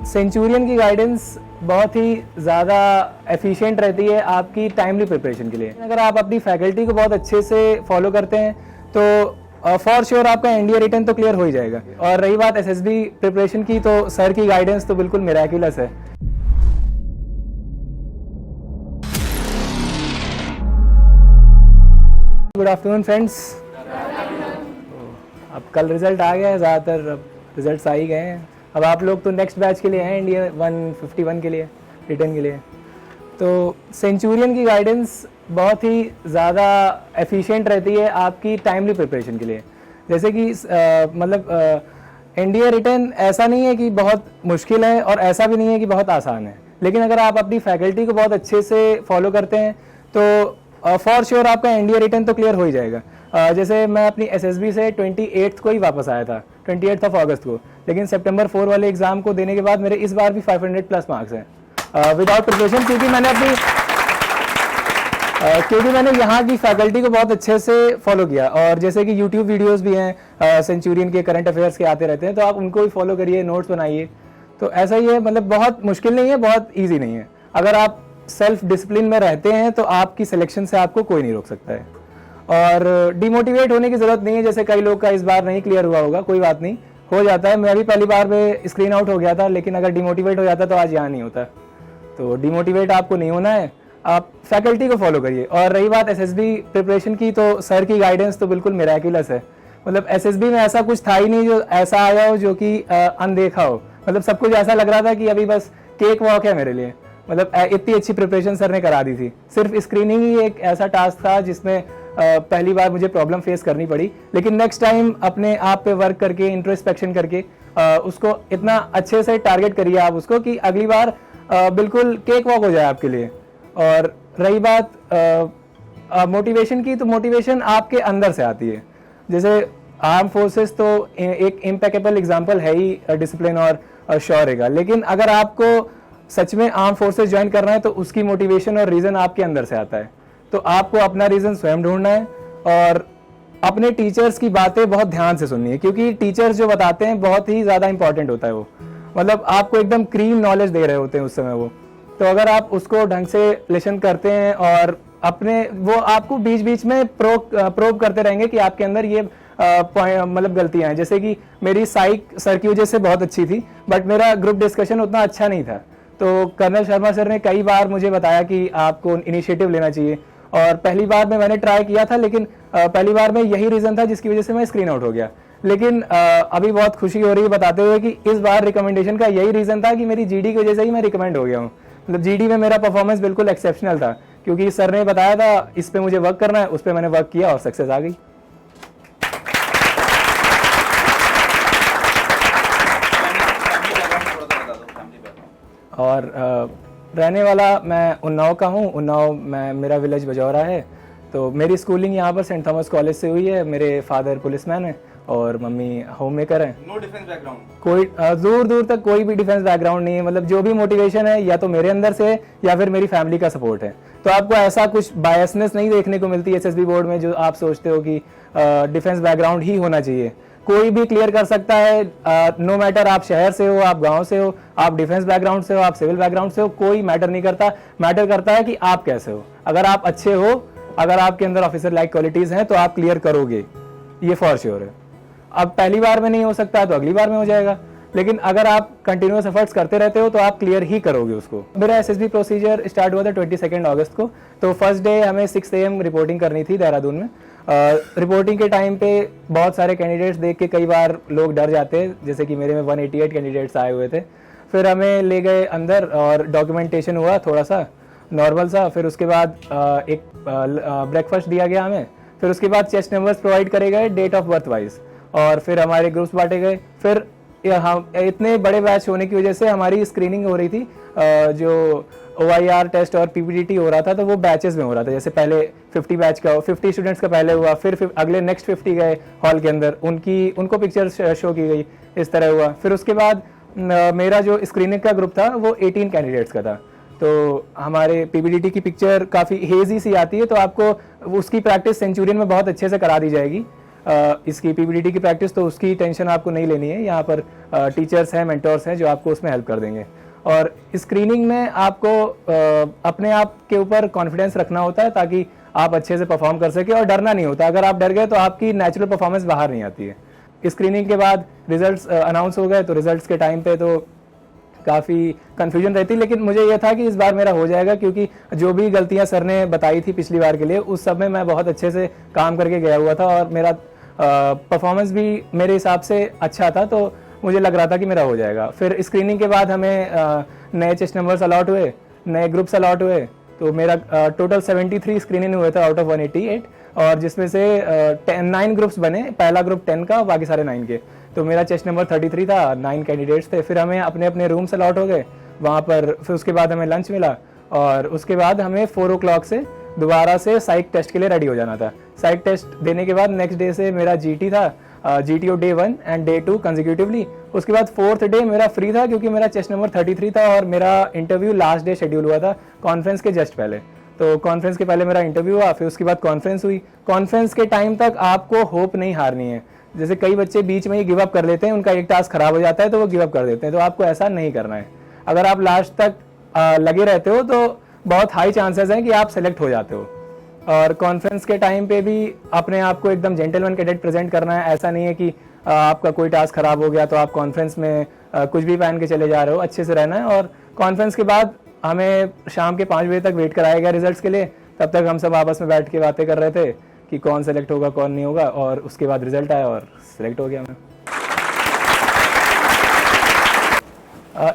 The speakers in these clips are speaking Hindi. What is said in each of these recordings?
सेंचुरियन की गाइडेंस बहुत ही ज़्यादा एफिशिएंट रहती है आपकी टाइमली प्रिपरेशन के लिए। अगर आप अपनी फैकल्टी को बहुत अच्छे से फॉलो करते हैं तो फॉर श्योर आपका एनडीए रिटर्न तो क्लियर हो ही जाएगा। और रही बात एसएसबी प्रिपरेशन की, तो सर की गाइडेंस तो बिल्कुल मिराकुलस है। Good afternoon friends. अब कल रिजल्ट आ गया है, ज़्यादातर अब रिजल्ट्स आ ही गए हैं। अब आप लोग तो नेक्स्ट बैच के लिए हैं, इंडिया 151 के लिए, रिटर्न के लिए। तो सेंचुरियन की गाइडेंस बहुत ही ज़्यादा एफिशिएंट रहती है आपकी टाइमली प्रिपरेशन के लिए। जैसे कि एनडीए रिटर्न ऐसा नहीं है कि बहुत मुश्किल है और ऐसा भी नहीं है कि बहुत आसान है, लेकिन अगर आप अपनी फैकल्टी को बहुत अच्छे से फॉलो करते हैं तो फॉर श्योर आपका एनडीए रिटर्न तो क्लियर हो ही जाएगा। जैसे मैं अपनी एसएसबी से 28 को ही वापस आया था, 28 अगस्त को, लेकिन सितंबर 4 वाले एग्जाम को देने के बाद मेरे इस बार भी 500 प्लस मार्क्स हैं विदाउट प्रिपरेशन, क्योंकि मैंने यहाँ की फैकल्टी को बहुत अच्छे से फॉलो किया। और जैसे कि यूट्यूब वीडियोस भी हैं सेंचुरियन के, करंट अफेयर्स के आते रहते हैं, तो आप उनको भी फॉलो करिए, नोट्स बनाइए। तो ऐसा ही है, मतलब बहुत मुश्किल नहीं है, बहुत ईजी नहीं है। अगर आप सेल्फ डिसिप्लिन में रहते हैं तो आपकी सिलेक्शन से आपको कोई नहीं रोक सकता है। और डिमोटिवेट होने की जरूरत नहीं है, जैसे कई लोग का इस बार नहीं क्लियर हुआ होगा, कोई बात नहीं, हो जाता है। मैं भी पहली बार में स्क्रीन आउट हो गया था, लेकिन अगर डिमोटिवेट हो जाता तो आज यहाँ नहीं होता। तो डिमोटिवेट आपको नहीं होना है, आप फैकल्टी को फॉलो करिए। और रही बात एसएसबी प्रिपरेशन की, तो सर की गाइडेंस तो बिल्कुल मिराकुलस है। मतलब एसएसबी में ऐसा कुछ था ही नहीं जो ऐसा आया हो जो कि अनदेखा हो। मतलब सब कुछ ऐसा लग रहा था कि अभी बस केक वॉक है मेरे लिए। मतलब इतनी अच्छी प्रिपरेशन सर ने करा दी थी। सिर्फ स्क्रीनिंग ही एक ऐसा टास्क था जिसमें पहली बार मुझे प्रॉब्लम फेस करनी पड़ी, लेकिन नेक्स्ट टाइम अपने आप पे वर्क करके, इंट्रोस्पेक्शन करके उसको इतना अच्छे से टारगेट करिए आप उसको कि अगली बार बिल्कुल केक वॉक हो जाए आपके लिए। और रही बात मोटिवेशन की, तो मोटिवेशन आपके अंदर से आती है। जैसे आर्म फोर्सेस तो एक इम्पेकेबल एग्जाम्पल है ही डिसिप्लिन और शौर्य का, लेकिन अगर आपको सच में आर्म फोर्सेस ज्वाइन करना है तो उसकी मोटिवेशन और रीज़न आपके अंदर से आता है। तो आपको अपना रीज़न स्वयं ढूंढना है और अपने टीचर्स की बातें बहुत ध्यान से सुननी है, क्योंकि टीचर्स जो बताते हैं बहुत ही ज़्यादा इंपॉर्टेंट होता है। वो मतलब आपको एकदम क्रीम नॉलेज दे रहे होते हैं उस समय वो। तो अगर आप उसको ढंग से लिसन करते हैं और अपने वो आपको बीच बीच में प्रोब करते रहेंगे कि आपके अंदर ये मतलब गलतियां हैं। जैसे कि मेरी साइक सर की वजह से बहुत अच्छी थी, बट मेरा ग्रुप डिस्कशन उतना अच्छा नहीं था। तो कर्नल शर्मा सर ने कई बार मुझे बताया कि आपको इनिशिएटिव लेना चाहिए। और पहली बार में मैंने ट्राई किया था, लेकिन पहली बार में यही रीज़न था जिसकी वजह से मैं स्क्रीन आउट हो गया। लेकिन अभी बहुत खुशी हो रही है बताते हुए कि इस बार रिकमेंडेशन का यही रीज़न था कि मेरी जीडी की वजह से ही मैं रिकमेंड हो गया हूँ। मतलब जीडी में मेरा परफॉर्मेंस बिल्कुल एक्सेप्शनल था, क्योंकि सर ने बताया था इस पे मुझे वर्क करना है, उस पर मैंने वर्क किया और सक्सेस आ गई। और रहने वाला मैं उन्नाव का हूँ। उन्नाव मेरा विलेज बजौरा है। तो मेरी स्कूलिंग यहाँ पर सेंट थॉमस कॉलेज से हुई है। मेरे फादर पुलिसमैन हैं और मम्मी होम मेकर हैं। No defence background? कोई दूर दूर तक कोई भी डिफेंस बैकग्राउंड नहीं है। मतलब जो भी मोटिवेशन है या तो मेरे अंदर से है या फिर मेरी फैमिली का सपोर्ट है। तो आपको ऐसा कुछ बायसनेस नहीं देखने को मिलती है एसएसबी बोर्ड में जो आप सोचते हो कि डिफेंस बैकग्राउंड ही होना चाहिए। कोई भी क्लियर कर सकता है, नो मैटर आप शहर से हो, आप गांव से हो, आप डिफेंस बैकग्राउंड से हो, आप सिविल बैकग्राउंड से हो, कोई मैटर नहीं करता। मैटर करता है कि आप कैसे हो। अगर आप अच्छे हो, अगर आपके अंदर ऑफिसर लाइक क्वालिटीज हैं, तो आप क्लियर करोगे, ये फॉर श्योर है। अब पहली बार में नहीं हो सकता तो अगली बार में हो जाएगा, लेकिन अगर आप कंटिन्यूअस एफर्ट्स करते रहते हो तो आप क्लियर ही करोगे उसको। मेरा एसएसबी प्रोसीजर स्टार्ट हुआ था 22 अगस्त को। तो फर्स्ट डे हमें 6 AM रिपोर्टिंग करनी थी देहरादून में। रिपोर्टिंग के टाइम पे बहुत सारे कैंडिडेट्स देख के कई बार लोग डर जाते हैं, जैसे कि मेरे में 188 कैंडिडेट्स आए हुए थे। फिर हमें ले गए अंदर और डॉक्यूमेंटेशन हुआ थोड़ा सा नॉर्मल सा। फिर उसके बाद एक ब्रेकफास्ट दिया गया हमें। फिर उसके बाद चेस्ट नंबर्स प्रोवाइड करे गए डेट ऑफ बर्थ वाइज, और फिर हमारे ग्रुप्स बांटे गए। फिर हम इतने बड़े बैच होने की वजह से हमारी स्क्रीनिंग हो रही थी, जो OIR टेस्ट और PPDT हो रहा था, तो वो बैचेस में हो रहा था। जैसे पहले 50 स्टूडेंट्स का पहले हुआ, फिर अगले नेक्स्ट 50 गए हॉल के अंदर, उनको पिक्चर्स शो की गई, इस तरह हुआ। फिर उसके बाद मेरा जो स्क्रीनिंग का ग्रुप था वो 18 कैंडिडेट्स का था। तो हमारे PPDT की पिक्चर काफ़ी हेजी सी आती है, तो आपको उसकी प्रैक्टिस सेंचुरियन में बहुत अच्छे से करा दी जाएगी। इसकी पीपीटीटी की प्रैक्टिस, तो उसकी टेंशन आपको नहीं लेनी है। यहाँ पर टीचर्स हैं, मेंटोर्स हैं जो आपको उसमें हेल्प कर देंगे। और स्क्रीनिंग में आपको अपने आप के ऊपर कॉन्फिडेंस रखना होता है ताकि आप अच्छे से परफॉर्म कर सके, और डरना नहीं होता। अगर आप डर गए तो आपकी नेचुरल परफॉर्मेंस बाहर नहीं आती है। स्क्रीनिंग के बाद रिजल्ट्स अनाउंस हो गए, तो रिजल्ट्स के टाइम पे तो काफ़ी कन्फ्यूजन रहती, लेकिन मुझे यह था कि इस बार मेरा हो जाएगा, क्योंकि जो भी गलतियां सर ने बताई थी पिछली बार के लिए, उस सब में मैं बहुत अच्छे से काम करके गया हुआ था और मेरा परफॉर्मेंस भी मेरे हिसाब से अच्छा था, तो मुझे लग रहा था कि मेरा हो जाएगा। फिर स्क्रीनिंग के बाद हमें नए चेस्ट नंबर्स अलॉट हुए, नए ग्रुप्स अलॉट हुए, तो मेरा टोटल 73 स्क्रीनिंग हुए थे आउट ऑफ 188, और जिसमें से 9 ग्रुप्स बने, पहला ग्रुप 10 का, बाकी सारे 9 के। तो मेरा चेस्ट नंबर 33 था, 9 कैंडिडेट्स थे। फिर हमें अपने अपने रूम्स अलॉट हो गए वहाँ पर। फिर उसके बाद हमें लंच मिला, और उसके बाद हमें 4 o'clock से दोबारा से साइक टेस्ट के लिए रेडी हो जाना था। साइक टेस्ट देने के बाद नेक्स्ट डे से मेरा जीटी था, GTO day 1 and day 2 consecutively. उसके बाद 4th डे मेरा फ्री था, क्योंकि मेरा चेस्ट नंबर 33 था और मेरा इंटरव्यू लास्ट डे शेड्यूल हुआ था कॉन्फ्रेंस के जस्ट पहले। तो कॉन्फ्रेंस के पहले मेरा इंटरव्यू हुआ, फिर उसके बाद कॉन्फ्रेंस हुई। कॉन्फ्रेंस के टाइम तक आपको होप नहीं हारनी है। जैसे कई बच्चे बीच में ही गिव अप कर लेते हैं, उनका एक टास्क खराब हो जाता है तो वो गिव अप कर देते हैं, तो आपको ऐसा नहीं करना है। अगर आप लास्ट तक लगे रहते हो तो बहुत हाई चांसेस हैं कि आप सेलेक्ट हो जाते हो। और कॉन्फ्रेंस के टाइम पे भी अपने आप को एकदम जेंटलमैन कैडेट प्रेजेंट करना है। ऐसा नहीं है कि आपका कोई टास्क खराब हो गया तो आप कॉन्फ्रेंस में कुछ भी पहन के चले जा रहे हो। अच्छे से रहना है। और कॉन्फ्रेंस के बाद हमें शाम के 5 बजे तक वेट कराया गया रिजल्ट्स के लिए। तब तक हम सब आपस में बैठ के बातें कर रहे थे कि कौन सेलेक्ट होगा कौन नहीं होगा, और उसके बाद रिजल्ट आया और सिलेक्ट हो गया मैं।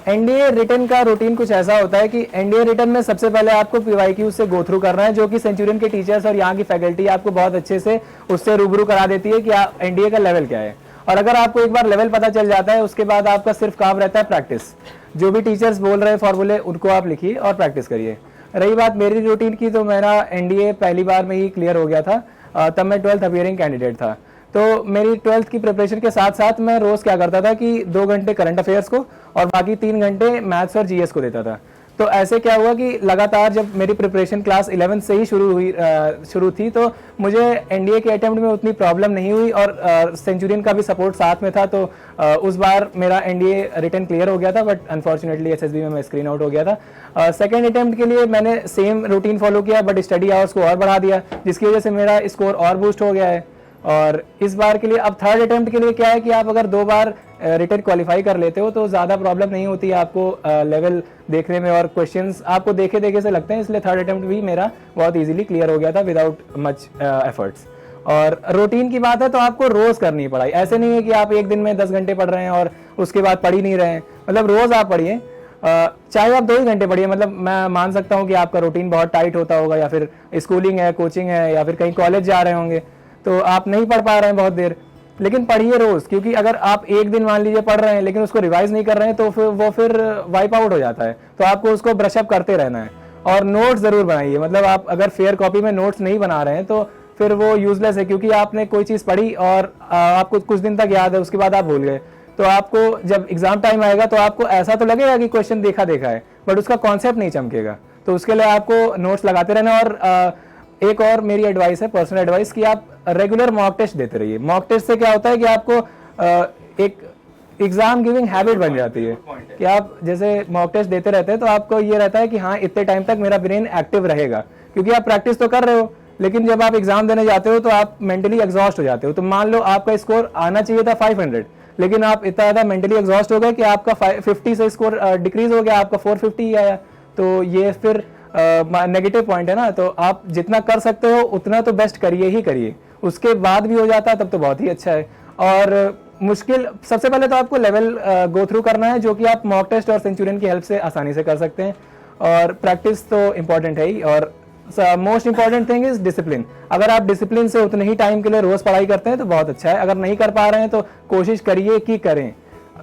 एनडीए रिटन का रूटीन कुछ ऐसा होता है कि एनडीए रिटन में सबसे पहले आपको पीवाईक्यू से गो थ्रू करना है, जो कि सेंचुरियन के टीचर्स और यहाँ की फैकल्टी आपको बहुत अच्छे से उससे रूबरू करा देती है कि एनडीए का लेवल क्या है। और अगर आपको एक बार लेवल पता चल जाता है, उसके बाद आपका सिर्फ काम रहता है प्रैक्टिस। जो भी टीचर्स बोल रहे हैं फॉर्मूले, उनको आप लिखिए और प्रैक्टिस करिए। रही बात मेरी रूटीन की, तो मेरा एनडीए पहली बार में ही क्लियर हो गया था। तब मैं 12th अपियरिंग कैंडिडेट था। तो मेरी 12th की प्रिपरेशन के साथ साथ मैं रोज क्या करता था कि 2 घंटे करंट अफेयर्स को और बाकी 3 घंटे मैथ्स और जीएस को देता था। तो ऐसे क्या हुआ कि लगातार जब मेरी प्रिपरेशन क्लास 11 से ही शुरू थी, तो मुझे एनडीए के अटेम्प्ट में उतनी प्रॉब्लम नहीं हुई, और सेंचुरियन का भी सपोर्ट साथ में था। तो उस बार मेरा एनडीए रिटन क्लियर हो गया था, बट अनफॉर्चुनेटली एसएसबी में मैं स्क्रीन आउट हो गया था। सेकेंड अटेम्प्ट के लिए मैंने सेम रूटीन फॉलो किया, बट स्टडी आवर्स को और बढ़ा दिया, जिसकी वजह से मेरा स्कोर और बूस्ट हो गया है। और इस बार के लिए अब थर्ड अटेम्प्ट के लिए क्या है कि आप अगर 2 बार रिटन क्वालिफाई कर लेते हो तो ज़्यादा प्रॉब्लम नहीं होती है आपको लेवल देखने में, और क्वेश्चंस आपको देखे देखे से लगते हैं। इसलिए थर्ड अटेम्प्ट भी मेरा बहुत इजीली क्लियर हो गया था विदाउट मच एफर्ट्स। और रूटीन की बात है तो आपको रोज करनी पड़ाई। ऐसे नहीं है कि आप एक दिन में 10 घंटे पढ़ रहे हैं और उसके बाद पढ़ ही नहीं रहे हैं। मतलब रोज आप पढ़िए, चाहे आप 2 ही घंटे पढ़िए। मतलब मैं मान सकता हूँ कि आपका रूटीन बहुत टाइट होता होगा, या फिर स्कूलिंग है, कोचिंग है, या फिर कहीं कॉलेज जा रहे होंगे, तो आप नहीं पढ़ पा रहे हैं बहुत देर, लेकिन पढ़िए रोज। क्योंकि अगर आप एक दिन मान लीजिए पढ़ रहे हैं लेकिन उसको रिवाइज नहीं कर रहे हैं, तो फिर वाइप आउट हो जाता है। तो आपको उसको ब्रश अप करते रहना है। और नोट्स जरूर बनाइए। मतलब आप अगर फेयर कॉपी में नोट्स नहीं बना रहे हैं तो फिर वो यूजलेस है, क्योंकि आपने कोई चीज पढ़ी और आपको कुछ दिन तक याद है, उसके बाद आप भूल गए। तो आपको जब एग्जाम टाइम आएगा तो आपको ऐसा तो लगेगा कि क्वेश्चन देखा है, बट उसका कॉन्सेप्ट नहीं चमकेगा। तो उसके लिए आपको नोट्स लगाते रहना। और एक और मेरी एडवाइस है, पर्सनल एडवाइस, कि आप रेगुलर मॉक टेस्ट देते रहिए। मॉक टेस्ट से क्या होता है कि आपको एक एग्जाम गिविंग हैबिट बन जाती है कि आप जैसे मॉक टेस्ट देते रहते हैं तो आपको ये रहता है कि हाँ, इतने टाइम तक मेरा ब्रेन एक्टिव रहेगा। क्योंकि आप प्रैक्टिस तो कर रहे हो, लेकिन जब आप एग्जाम देने जाते हो तो आप मेंटली एग्जॉस्ट हो जाते हो। तो मान लो आपका स्कोर आना चाहिए था 500, लेकिन आप इतना ज्यादा मेंटली एग्जॉस्ट हो गए कि आपका 50 से स्कोर डिक्रीज हो गया, आपका 450 ही आया। तो ये फिर नेगेटिव पॉइंट है ना। तो आप जितना कर सकते हो उतना तो बेस्ट करिए ही करिए। उसके बाद भी हो जाता है तब तो बहुत ही अच्छा है। और मुश्किल, सबसे पहले तो आपको लेवल गो थ्रू करना है, जो कि आप मॉक टेस्ट और सेंचुरियन की हेल्प से आसानी से कर सकते हैं। और प्रैक्टिस तो इंपॉर्टेंट है ही। और most important thing is discipline. अगर आप डिसिप्लिन से उतने ही टाइम के लिए रोज पढ़ाई करते हैं तो बहुत अच्छा है। अगर नहीं कर पा रहे हैं तो कोशिश करिए कि करें।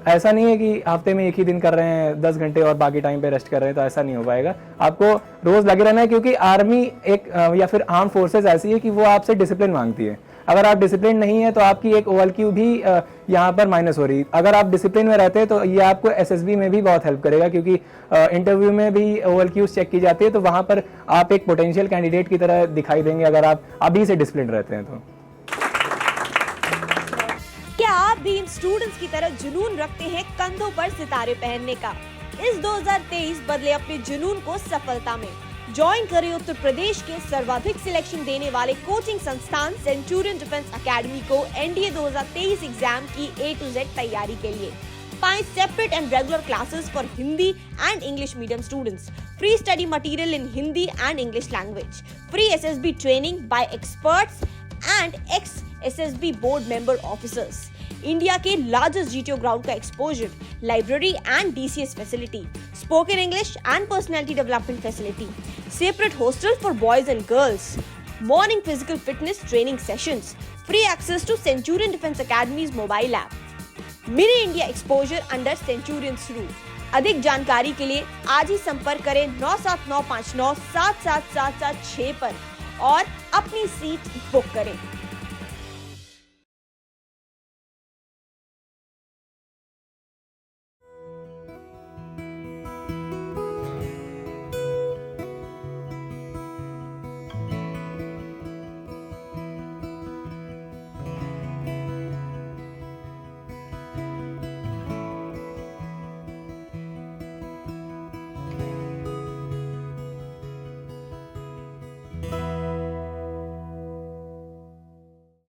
ऐसा नहीं है कि हफ्ते में एक ही दिन कर रहे हैं 10 घंटे और बाकी टाइम पे रेस्ट कर रहे हैं, तो ऐसा नहीं हो पाएगा। आपको रोज लगे रहना है, क्योंकि आर्मी एक या फिर आर्म फोर्सेज ऐसी है कि वो आपसे डिसिप्लिन मांगती है। अगर आप डिसिप्लिन नहीं है तो आपकी एक OLQ भी यहाँ पर माइनस हो रही है। अगर आप डिसिप्लिन में रहते हैं तो ये आपको SSB में भी बहुत हेल्प करेगा, क्योंकि इंटरव्यू में भी OLQ चेक की जाती है। तो वहां पर आप एक पोटेंशियल कैंडिडेट की तरह दिखाई देंगे अगर आप अभी से डिसिप्लिन रहते हैं तो। स्टूडेंट्स की तरह जुनून रखते हैं कंधों पर सितारे पहनने का। इस 2023 बदले अपने जुनून को सफलता में। ज्वाइन करें उत्तर प्रदेश के सर्वाधिक सिलेक्शन देने वाले कोचिंग संस्थान सेंचुरियन डिफेंस एकेडमी को एनडीए 2023 एग्जाम की A to Z तैयारी के लिए। पाएं separate and regular classes for Hindi and English medium students, free study material in Hindi and English language, free SSB training bye experts and x SSB board member officers, India के लार्जेस्ट GTO ग्राउंड का exposure, library and DCS facility, spoken English and personality development facility, separate hostels for boys and girls, morning physical fitness training sessions, free access to Centurion Defense Academy's mobile app, mini India exposure under Centurion's rule। अधिक जानकारी के लिए आज ही संपर्क करें 9795977776 पर और अपनी सीट बुक करें।